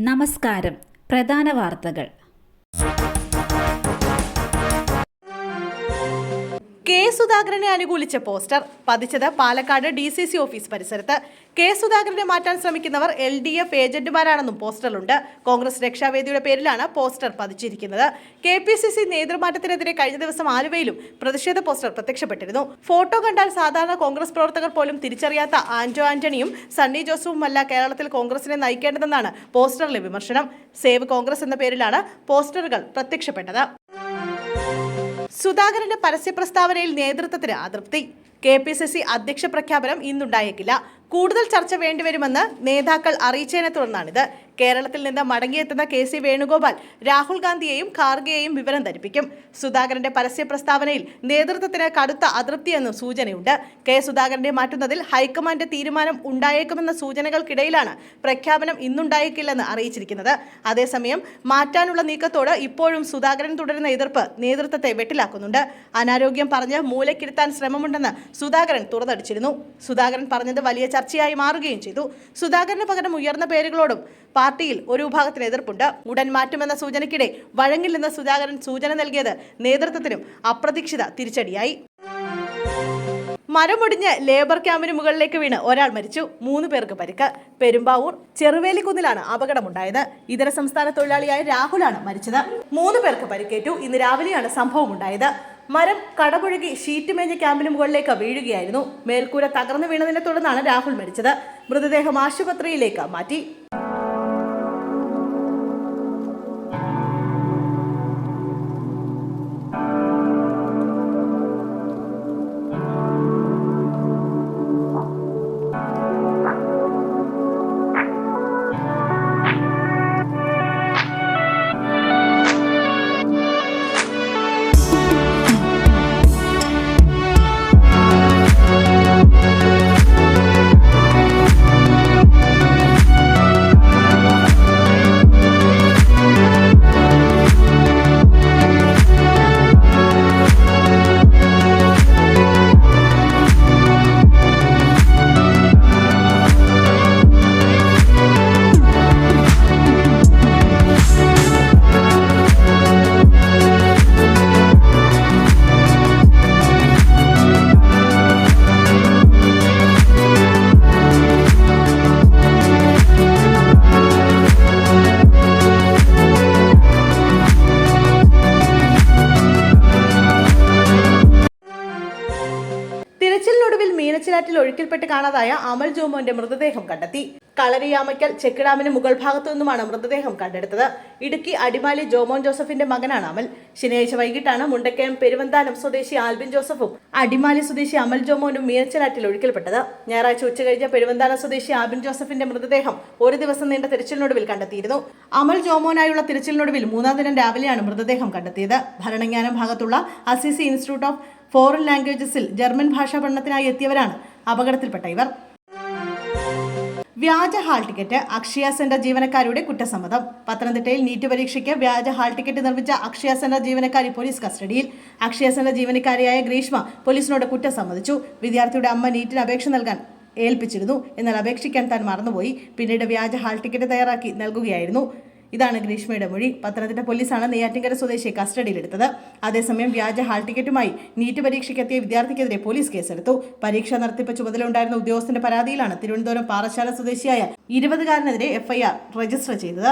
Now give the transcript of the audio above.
നമസ്കാരം. പ്രധാന വാർത്തകൾ. കെ സുധാകരനെ അനുകൂലിച്ച പോസ്റ്റർ പതിച്ചത് പാലക്കാട് DCC ഓഫീസ് പരിസരത്ത്. കെ സുധാകരനെ മാറ്റാൻ ശ്രമിക്കുന്നവർ LDF ഏജന്റുമാരാണെന്നും പോസ്റ്ററിലുണ്ട്. കോൺഗ്രസ് രക്ഷാവേദിയുടെ പേരിലാണ് പോസ്റ്റർ പതിച്ചിരിക്കുന്നത്. KPCC നേതൃമാറ്റത്തിനെതിരെ കഴിഞ്ഞ ദിവസം ആലുവയിലും പ്രതിഷേധ പോസ്റ്റർ പ്രത്യക്ഷപ്പെട്ടിരുന്നു. ഫോട്ടോ കണ്ടാൽ സാധാരണ കോൺഗ്രസ് പ്രവർത്തകർ പോലും തിരിച്ചറിയാത്ത ആന്റണിയും സണ്ണി ജോസഫുമല്ല കേരളത്തിൽ കോൺഗ്രസിനെ നയിക്കേണ്ടതെന്നാണ് പോസ്റ്ററിലെ വിമർശനം. സേവ് കോൺഗ്രസ് എന്ന പേരിലാണ് പോസ്റ്ററുകൾ പ്രത്യക്ഷപ്പെട്ടത്. സുധാകരന്റെ പരസ്യ പ്രസ്താവനയിൽ നേതൃത്വത്തിന് അതൃപ്തി. KPCC അധ്യക്ഷ പ്രഖ്യാപനം ഇന്നുണ്ടായേക്കില്ല. കൂടുതൽ ചർച്ച വേണ്ടിവരുമെന്ന് നേതാക്കൾ അറിയിച്ചതിനെ തുടർന്നാണിത്. കേരളത്തിൽ നിന്ന് മടങ്ങിയെത്തുന്ന KC വേണുഗോപാൽ രാഹുൽ ഗാന്ധിയെയും ഖാർഗെയെയും വിവരം ധരിപ്പിക്കും. സുധാകരന്റെ പരസ്യ പ്രസ്താവനയിൽ നേതൃത്വത്തിന് കടുത്ത അതൃപ്തിയെന്നും സൂചനയുണ്ട്. കെ സുധാകരനെ മാറ്റുന്നതിൽ ഹൈക്കമാൻഡ് തീരുമാനം ഉണ്ടായേക്കുമെന്ന സൂചനകൾക്കിടയിലാണ് പ്രഖ്യാപനം ഇന്നുണ്ടായേക്കില്ലെന്ന് അറിയിച്ചിരിക്കുന്നത്. അതേസമയം മാറ്റാനുള്ള നീക്കത്തോട് ഇപ്പോഴും സുധാകരൻ തുടരുന്ന എതിർപ്പ് നേതൃത്വത്തെ വെട്ടിലാക്കുന്നുണ്ട്. അനാരോഗ്യം പറഞ്ഞ് മൂലക്കിരുത്താൻ ശ്രമമുണ്ടെന്ന് സുധാകരൻ തുറന്നടിച്ചിരുന്നു. സുധാകരൻ പറഞ്ഞത് വലിയ ചർച്ചയായി മാറുകയും ചെയ്തു. സുധാകരന് പകരം ഉയർന്ന പേരുകളോടും പാർട്ടിയിൽ ഒരു വിഭാഗത്തിന് എതിർപ്പുണ്ട്. ഉടൻ മാറ്റുമെന്ന സൂചനയ്ക്കിടെ വഴങ്ങില്ലെന്ന് സുധാകരൻ സൂചന നൽകിയത് നേതൃത്വത്തിനും അപ്രതീക്ഷിത തിരിച്ചടിയായി. മരമൊടിഞ്ഞ് ലേബർ ക്യാമ്പിന് മുകളിലേക്ക് വീണ് ഒരാൾ മരിച്ചു. 3 പേർക്ക് പരിക്ക്. പെരുമ്പാവൂർ ചെറുവേലിക്കുന്നിലാണ് അപകടമുണ്ടായത്. ഇതര സംസ്ഥാന തൊഴിലാളിയായ രാഹുലാണ് മരിച്ചത്. 3 പേർക്ക് പരിക്കേറ്റു. ഇന്ന് രാവിലെയാണ് സംഭവം ഉണ്ടായത്. മരം കടപുഴകി ഷീറ്റ് മേഞ്ഞ ക്യാമ്പിന് മുകളിലേക്ക് വീഴുകയായിരുന്നു. മേൽക്കൂര തകർന്നു വീണതിനെ തുടർന്നാണ് രാഹുൽ മരിച്ചത്. മൃതദേഹം ആശുപത്രിയിലേക്ക് മാറ്റി. തിരച്ചിലിനൊടുവിൽ മീനച്ചിലാറ്റിൽ ഒഴുക്കിൽപ്പെട്ട് കാണാതായ അമൽ ജോമോന്റെ മൃതദേഹം കണ്ടെത്തി. കളരിയാമയ്ക്കൽ ചെക്ക് ഡാമിന് മുകൾ ഭാഗത്തു നിന്നുമാണ് മൃതദേഹം കണ്ടെടുത്തത്. ഇടുക്കി അടിമാലി ജോമോൻ ജോസഫിന്റെ മകനാണ് അമൽ. ശനിയാഴ്ച വൈകിട്ടാണ് മുണ്ടക്കയം പെരുവന്താനം സ്വദേശി ആൽബിൻ ജോസഫും അടിമാലി സ്വദേശി അമൽ ജോമോനും മീനച്ചിലാറ്റിൽ ഒഴുക്കിൽപ്പെട്ടത്. ഞായറാഴ്ച ഉച്ചകഴിഞ്ഞ് പെരുവന്താനം സ്വദേശി ആൽബിൻ ജോസഫിന്റെ മൃതദേഹം ഒരു ദിവസം നീണ്ട തിരച്ചിലിനൊടുവിൽ കണ്ടെത്തിയിരുന്നു. അമൽ ജോമോനായുള്ള തിരച്ചിലിനൊടുവിൽ 3-ാം ദിനം രാവിലെയാണ് മൃതദേഹം കണ്ടെത്തിയത്. ഭരണങ്ങാനം ഭാഗത്തുള്ള അസിസി ഇൻസ്റ്റിറ്റ്യൂട്ട് ഓഫ് ഫോറിൻ ലാംഗ്വേജസിൽ ജർമ്മൻ ഭാഷാ പഠനത്തിനായി എത്തിയവരാണ് അപകടത്തിൽപ്പെട്ട ഇവർ. വ്യാജ ഹാൾ ടിക്കറ്റ്. അക്ഷയ സെന്റർ ജീവനക്കാരുടെ കുറ്റസമ്മതം. പത്തനംതിട്ടയിൽ നീറ്റ് പരീക്ഷയ്ക്ക് വ്യാജ ഹാൾ ടിക്കറ്റ് നിർമ്മിച്ച അക്ഷയ സെന്റർ ജീവനക്കാരി പോലീസ് കസ്റ്റഡിയിൽ. അക്ഷയ സെന്റർ ജീവനക്കാരിയായ ഗ്രീഷ്മ പോലീസിനോട് കുറ്റം സമ്മതിച്ചു. വിദ്യാർത്ഥിയുടെ അമ്മ നീറ്റിന് അപേക്ഷ നൽകാൻ ഏൽപ്പിച്ചിരുന്നു. എന്നാൽ അപേക്ഷിക്കാൻ താൻ മറന്നുപോയി. പിന്നീട് വ്യാജ ഹാൾ ടിക്കറ്റ് തയ്യാറാക്കി നൽകുകയായിരുന്നു. ഇതാണ് ഗ്രീഷ്മയുടെ മൊഴി. പത്തനംതിട്ട പോലീസാണ് നെയ്യാറ്റിൻകര സ്വദേശിയെ കസ്റ്റഡിയിലെടുത്തത്. അതേസമയം വ്യാജ ഹാൾ ടിക്കറ്റുമായി നീറ്റ് പരീക്ഷയ്ക്കെത്തിയ വിദ്യാർത്ഥിക്കെതിരെ പോലീസ് കേസെടുത്തു. പരീക്ഷ നടത്തിപ്പ് ചുമതല ഉണ്ടായിരുന്ന ഉദ്യോഗസ്ഥന്റെ പരാതിയിലാണ് തിരുവനന്തപുരം പാറശാല സ്വദേശിയായ 20-കാരനെതിരെ FIR രജിസ്റ്റർ ചെയ്തത്.